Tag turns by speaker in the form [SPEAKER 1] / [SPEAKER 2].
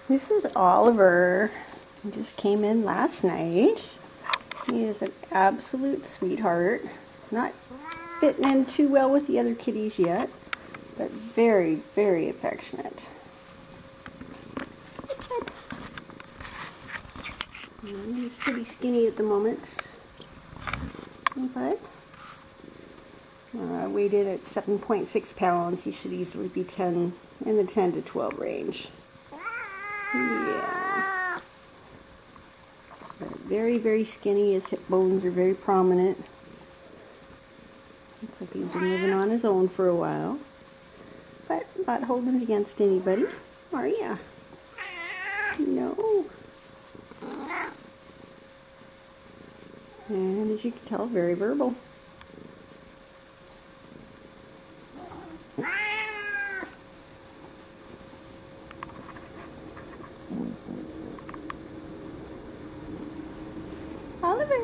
[SPEAKER 1] This is Oliver. He just came in last night. He is an absolute sweetheart. Not fitting in too well with the other kitties yet, but very, very affectionate. He's pretty skinny at the moment. But weighted at 7.6 pounds. He should easily be in the 10 to 12 range. Yeah. But very, very skinny. His hip bones are very prominent. Looks like he's been living on his own for a while. But not holding against anybody, are ya? No. And as you can tell, very verbal. Oliver!